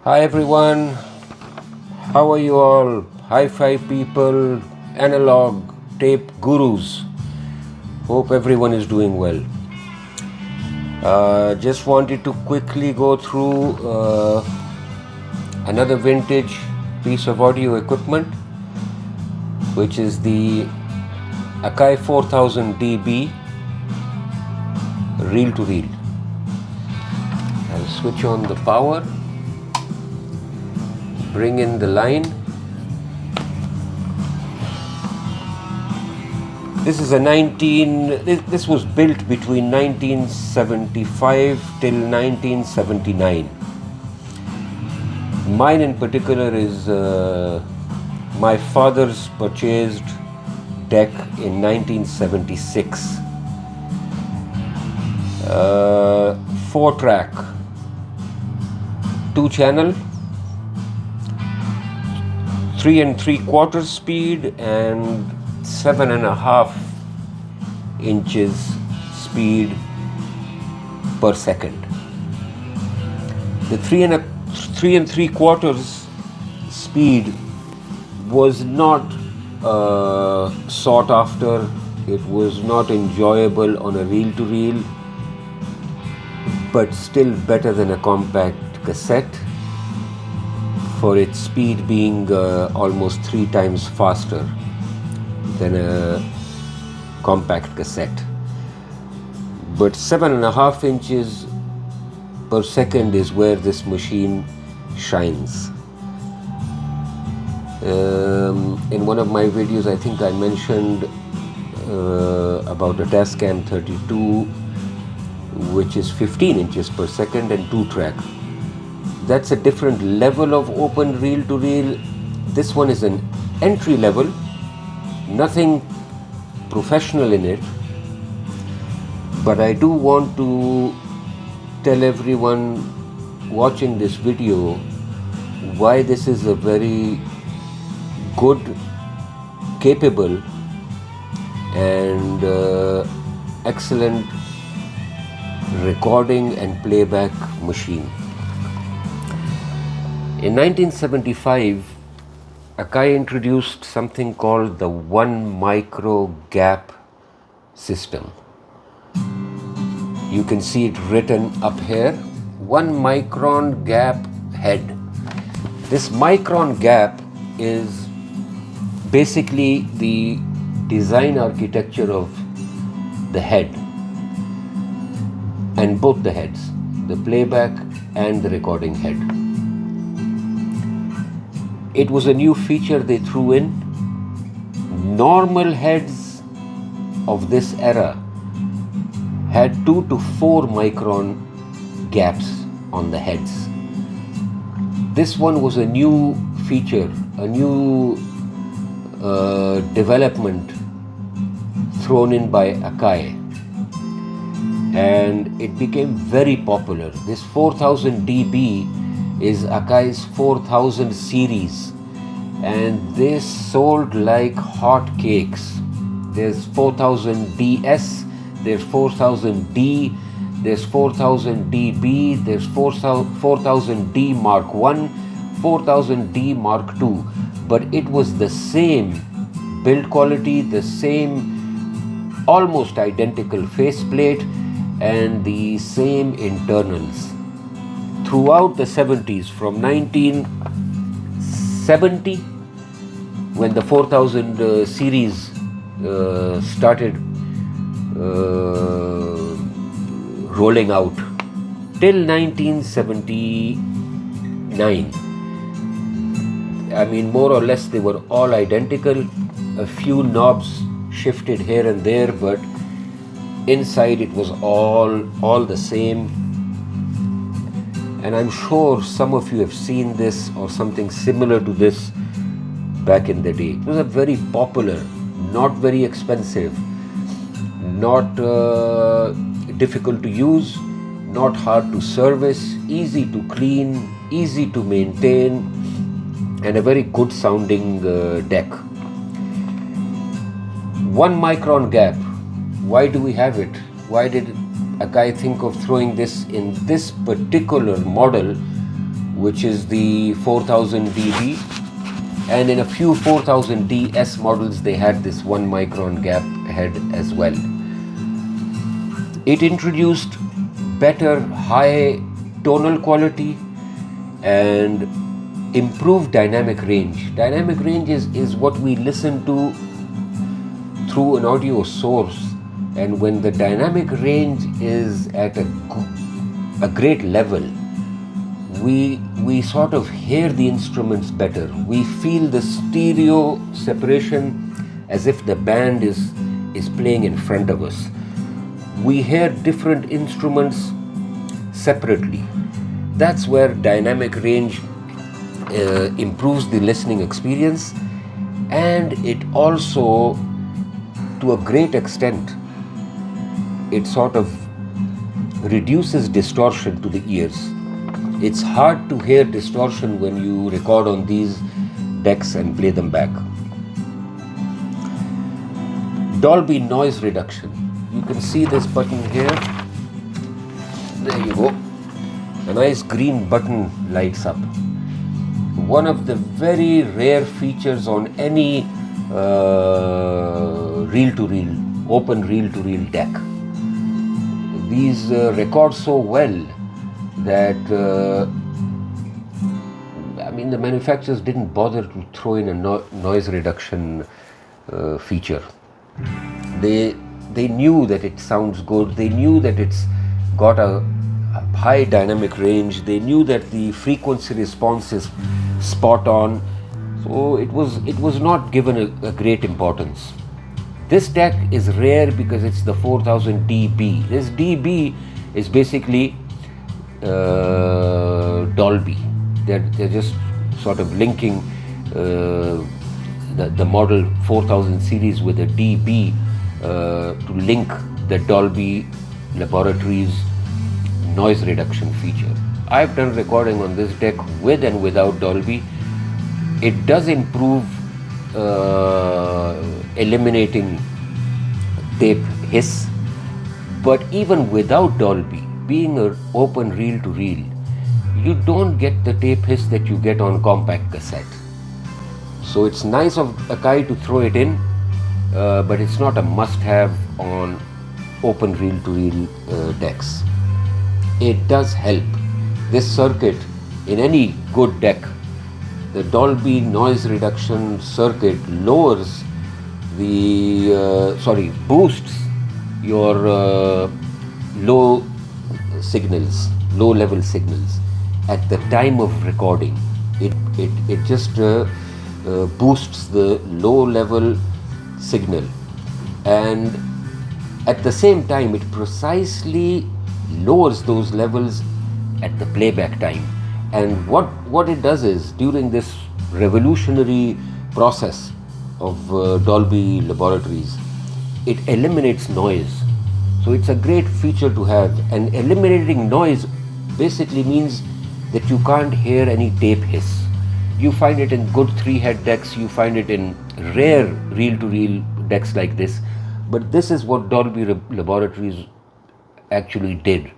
Hi everyone, how are you all? Hi-fi people, analog tape gurus. Hope everyone is doing well. Just wanted to quickly go through another vintage piece of audio equipment, which is the Akai 4000DB reel-to-reel. I'll switch on the power. Bring in the line. This is this was built between 1975 till 1979. Mine in particular is my father's purchased deck in 1976. 4-track, 2-channel, 3 3/4 speed and 7.5 inches speed per second. The 3 3/4 speed was not sought after. It was not enjoyable on a reel-to-reel, but still better than a compact cassette, for its speed being almost 3 times faster than a compact cassette. But 7.5 inches per second is where this machine shines. In one of my videos, I think I mentioned about a Tascam 32, which is 15 inches per second and 2-track. That's a different level of open reel-to-reel. This one is an entry level, nothing professional in it. But I do want to tell everyone watching this video why this is a very good, capable and excellent recording and playback machine. In 1975, Akai introduced something called the 1 micro gap system. You can see it written up here, 1 micron gap head. This micron gap is basically the design architecture of the head, and both the heads, the playback and the recording head. It was a new feature they threw in. Normal heads of this era had 2 to 4 micron gaps on the heads. This one was a new feature, a new development thrown in by Akai, and it became very popular. This 4000DB is Akai's 4000 series, and this sold like hot cakes. There's 4000DS, there's 4000D, there's 4000DB, there's 4000D Mark 1, 4000D Mark 2, but it was the same build quality, the same almost identical faceplate, and the same internals. Throughout the 70s, from 1970, when the 4000 series started rolling out, till 1979, I mean, more or less they were all identical. A few knobs shifted here and there, but inside it was all the same. And I'm sure some of you have seen this or something similar to this back in the day. It was a very popular, not very expensive, not difficult to use, not hard to service, easy to clean, easy to maintain, and a very good sounding deck. 1 micron gap. Why do we have it? Why did Akai think of throwing this in this particular model which is the 4000DB, and in a few 4000DS models they had this 1 micron gap head as well. It introduced better high tonal quality and improved dynamic range. Dynamic range is what we listen to through an audio source, and when the dynamic range is at a great level, we sort of hear the instruments better. We feel the stereo separation as if the band is playing in front of us. We hear different instruments separately. That's where dynamic range improves the listening experience, and it also, to a great extent, it sort of reduces distortion to the ears. It's hard to hear distortion when you record on these decks and play them back. Dolby noise reduction. You can see this button here. There you go. A nice green button lights up. One of the very rare features on any reel-to-reel, open reel-to-reel deck. These record so well that the manufacturers didn't bother to throw in a noise reduction feature. They knew that it sounds good. They knew that it's got a high dynamic range. They knew that the frequency response is spot on. So it was not given a great importance. This deck is rare because it's the 4000DB. This DB is basically Dolby. They're just sort of linking the model 4000 series with a DB to link the Dolby Laboratories noise reduction feature. I've done recording on this deck with and without Dolby. It does improve eliminating tape hiss, but even without Dolby, being an open reel-to-reel, you don't get the tape hiss that you get on compact cassette. So it's nice of Akai to throw it in, but it's not a must-have on open reel-to-reel decks. It does help. This circuit in any good deck, the Dolby noise reduction circuit lowers boosts your low level signals at the time of recording. It just boosts the low level signal, and at the same time it precisely lowers those levels at the playback time. And what it does is, during this revolutionary process of Dolby Laboratories, it eliminates noise. So it's a great feature to have. And eliminating noise basically means that you can't hear any tape hiss. You find it in good 3-head decks, you find it in rare reel-to-reel decks like this. But this is what Dolby Laboratories actually did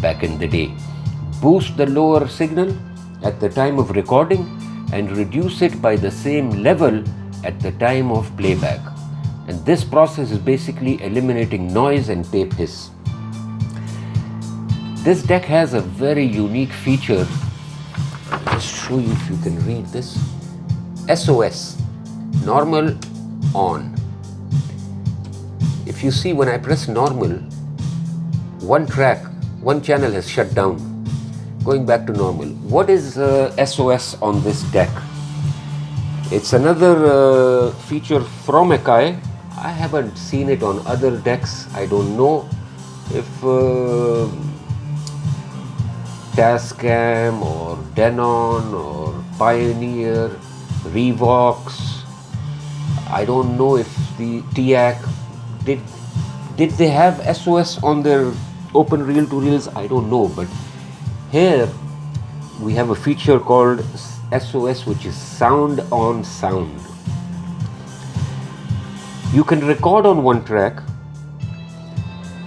back in the day. Boost the lower signal at the time of recording and reduce it by the same level at the time of playback. And this process is basically eliminating noise and tape hiss. This deck has a very unique feature. I'll just show you if you can read this. SOS, normal, on. If you see, when I press normal, one channel has shut down, going back to normal. What is SOS on this deck? It's another feature from Akai. I haven't seen it on other decks. I don't know if Tascam or Denon or Pioneer, Revox, I don't know if the TIAC, did they have SOS on their open reel-to-reels? I don't know, but here we have a feature called SOS, which is sound on sound. You can record on one track,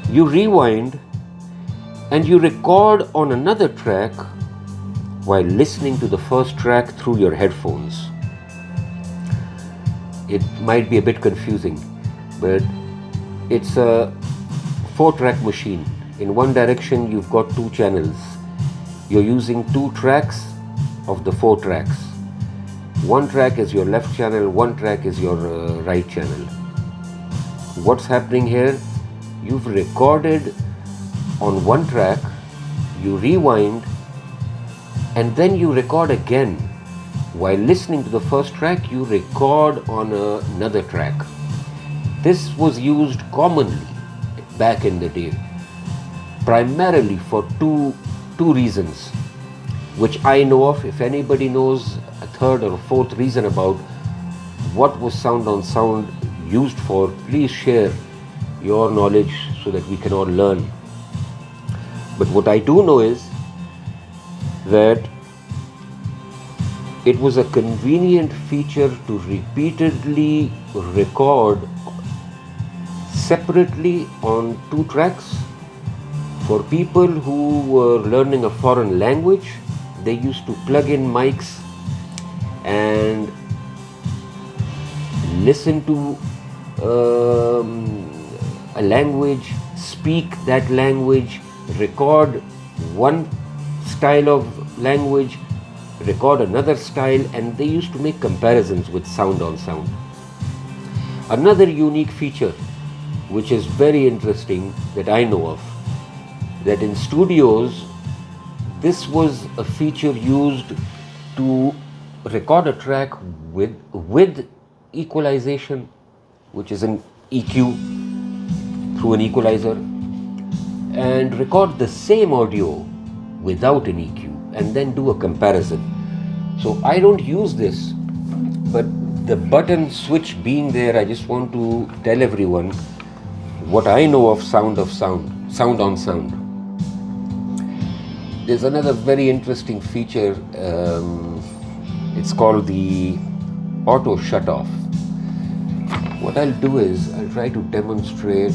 you rewind, and you record on another track while listening to the first track through your headphones. It might be a bit confusing, but it's a 4-track machine. In one direction you've got 2 channels. You're using 2 tracks of the 4 tracks. 1 track is your left channel, 1 track is your right channel. What's happening here? You've recorded on 1 track, you rewind, and then you record again. While listening to the first track, you record on another track. This was used commonly back in the day, primarily for two reasons, which I know of. If anybody knows a third or a fourth reason about what was sound on sound used for, please share your knowledge so that we can all learn. But what I do know is that it was a convenient feature to repeatedly record separately on 2 tracks. For people who were learning a foreign language, they used to plug in mics and listen to a language, speak that language, record one style of language, record another style, and they used to make comparisons with sound on sound. Another unique feature which is very interesting that I know of, that in studios this was a feature used to record a track with equalization, which is an EQ through an equalizer, and record the same audio without an EQ and then do a comparison. So I don't use this, but the button switch being there, I just want to tell everyone what I know of sound on sound. There's another very interesting feature. It's called the auto shut off. What I'll do is I'll try to demonstrate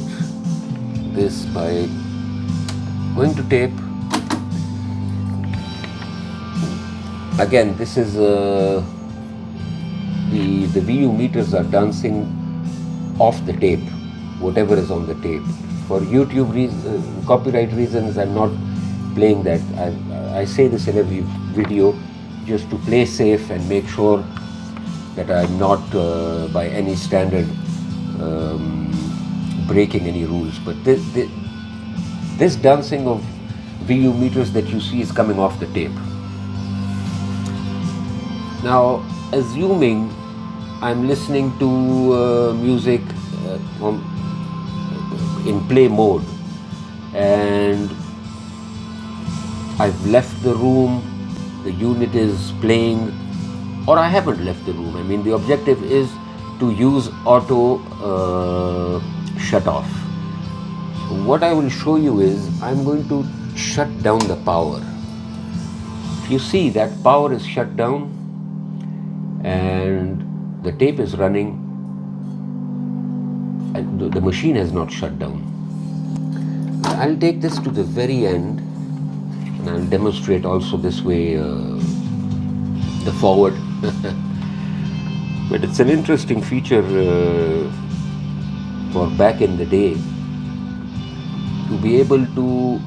this by going to tape. Again, this is the VU meters are dancing off the tape, whatever is on the tape. For YouTube copyright reasons, I'm not playing that. I say this in every video just to play safe and make sure that I'm not by any standard breaking any rules. But this dancing of VU meters that you see is coming off the tape. Now, assuming I'm listening to music in play mode and I've left the room, the unit is playing, or I haven't left the room. I mean, the objective is to use auto shut off. So what I will show you is I'm going to shut down the power. If you see that power is shut down and the tape is running and the machine has not shut down. I'll take this to the very end and I'll demonstrate also this way the forward. But it's an interesting feature for back in the day to be able to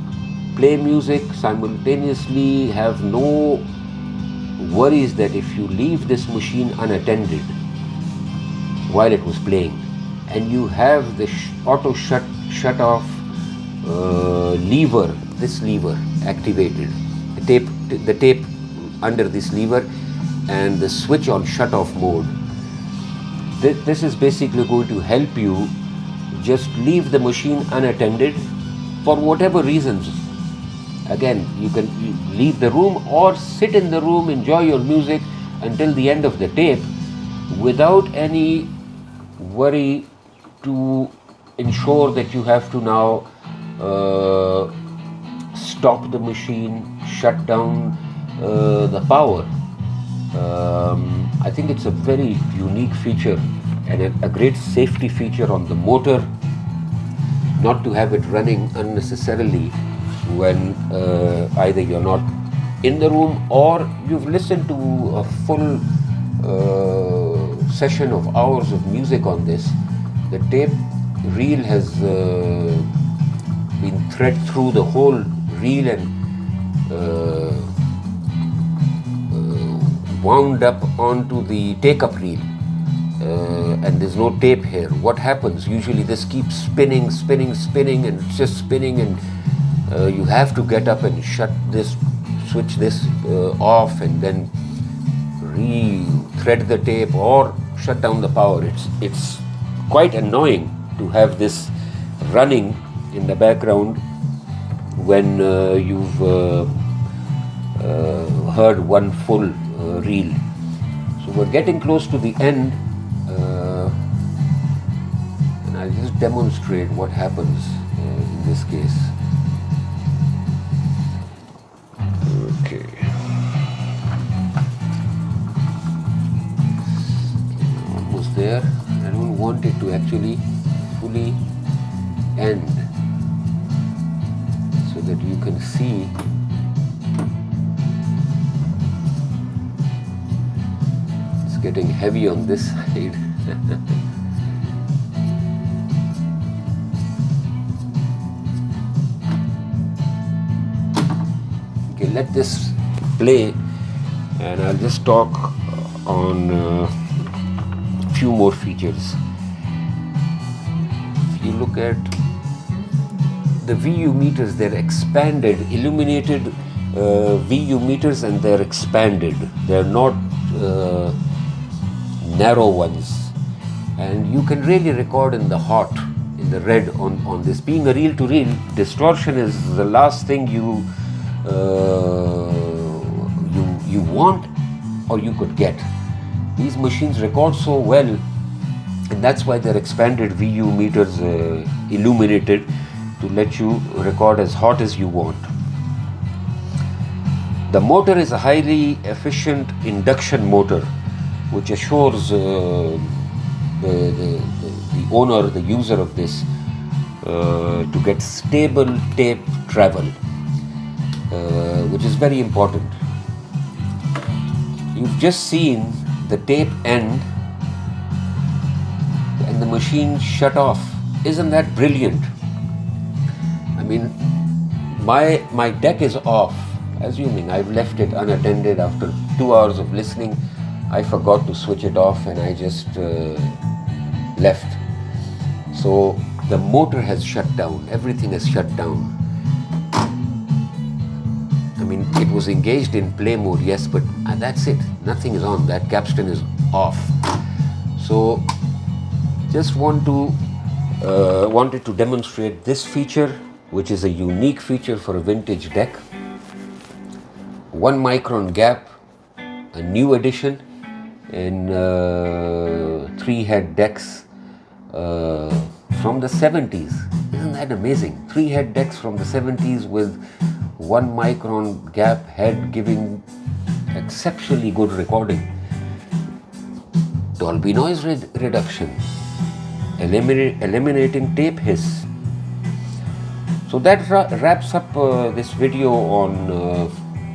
play music simultaneously, have no worries that if you leave this machine unattended while it was playing and you have the auto shut off lever, this lever activated, the tape under this lever and the switch on shut off mode, this is basically going to help you just leave the machine unattended for whatever reasons. Again, you can leave the room or sit in the room, enjoy your music until the end of the tape without any worry to ensure that you have to now stop the machine, shut down the power. I think it's a very unique feature and a great safety feature on the motor, not to have it running unnecessarily when either you're not in the room, or you've listened to a full session of hours of music on this, the tape reel has been thread through the whole reel and wound up onto the take-up reel, and there's no tape here. What happens? Usually this keeps spinning, and it's just spinning, and you have to get up and shut this, switch this off, and then re-thread the tape or shut down the power. It's quite annoying to have this running in the background when you've heard one full reel. So we're getting close to the end, and I'll just demonstrate what happens in this case. Okay. Almost there. I don't want it to actually fully end, so that you can see it's getting heavy on this side. Okay, let this play, and I'll just talk on a few more features. If you look at the VU meters, they're expanded, illuminated VU meters, and they're expanded. They're not narrow ones, and you can really record in the hot, in the red on this. Being a reel-to-reel, distortion is the last thing you want or you could get. These machines record so well, and that's why they're expanded VU meters, illuminated, to let you record as hot as you want. The motor is a highly efficient induction motor, which assures the owner, the user of this, to get stable tape travel, which is very important. You've just seen the tape end and the machine shut off. Isn't that brilliant? I mean, my deck is off, assuming I've left it unattended. After 2 hours of listening, I forgot to switch it off, and I just left. So the motor has shut down, everything has shut down. I mean, it was engaged in play mode, yes, but that's it. Nothing is on. That capstan is off. So just wanted to demonstrate this feature, which is a unique feature for a vintage deck. 1 micron gap, a new addition in 3-head decks from the 70s. Isn't that amazing? 3-head decks from the 70s with 1 micron gap head, giving exceptionally good recording. Dolby noise reduction, eliminating tape hiss. So that wraps up this video on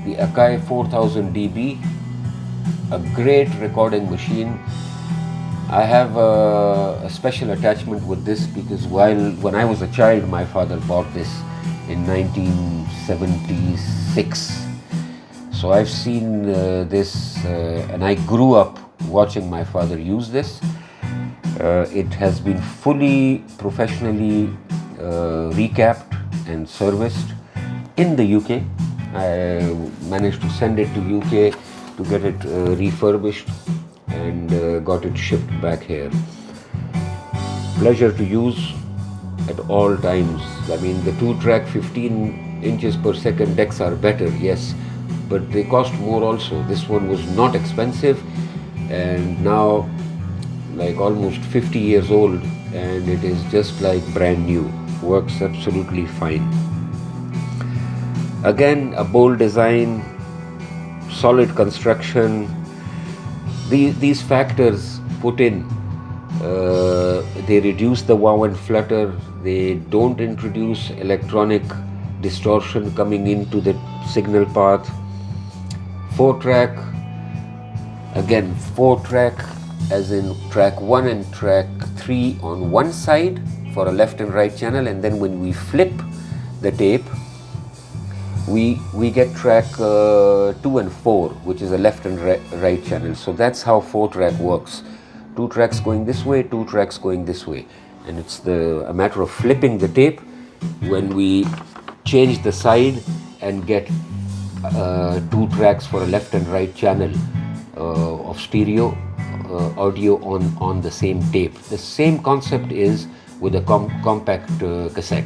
the Akai 4000DB, a great recording machine. I have a special attachment with this because when I was a child, my father bought this in 1976. So I've seen this, and I grew up watching my father use this. It has been fully professionally recapped and serviced in the UK. I managed to send it to UK to get it refurbished and got it shipped back here. Pleasure to use at all times. I mean, the 2-track 15 inches per second decks are better, yes, but they cost more also. This one was not expensive, and now like almost 50 years old, and it is just like brand new. Works absolutely fine. Again, a bold design, solid construction. These factors put in, they reduce the wow and flutter. They don't introduce electronic distortion coming into the signal path. 4-track, again 4-track as in track 1 and track 3 on one side for a left and right channel, and then when we flip the tape we get track 2 and 4, which is a left and right channel. So that's how 4-track works. 2 tracks going this way, 2 tracks going this way, and it's a matter of flipping the tape when we change the side and get 2 tracks for a left and right channel of stereo audio on the same tape. The same concept is with a compact cassette.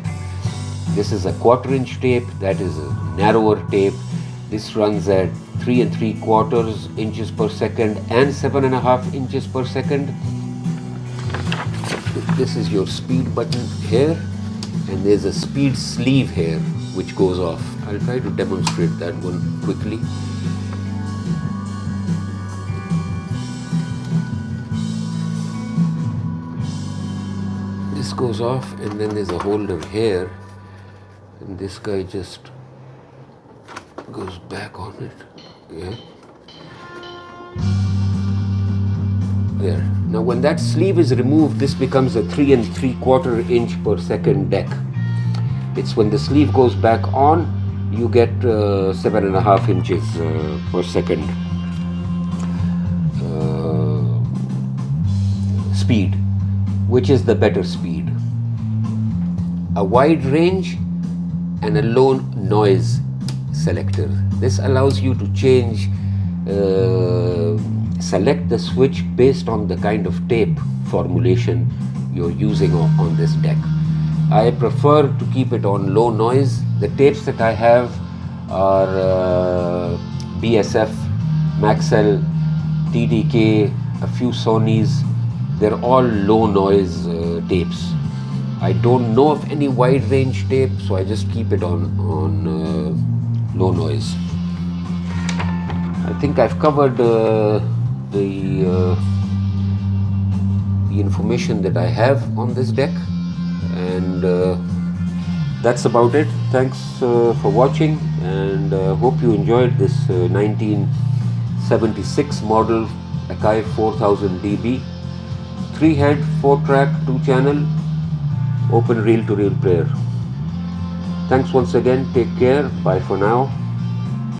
This is a 1/4-inch tape, that is a narrower tape. This runs at 3 3/4 inches per second and 7.5 inches per second. This is your speed button here, and there's a speed sleeve here which goes off. I'll try to demonstrate that one quickly. This goes off, and then there's a holder here, and this guy just goes back on it. Yeah. There. Now when that sleeve is removed, this becomes a 3 3/4 inch per second deck. It's when the sleeve goes back on, you get 7.5 inches per second speed, which is the better speed. A wide range and a low noise selector. This allows you to change, select the switch based on the kind of tape formulation you're using on this deck. I prefer to keep it on low noise. The tapes that I have are BSF, Maxell, TDK, a few Sonys. They're all low noise tapes. I don't know of any wide range tape, so I just keep it on low noise. I think I've covered the information that I have on this deck, and that's about it. Thanks for watching, and hope you enjoyed this 1976 model Akai 4000DB 3-head 4-track 2-channel open reel-to-reel player. Thanks once again. Take care. Bye for now.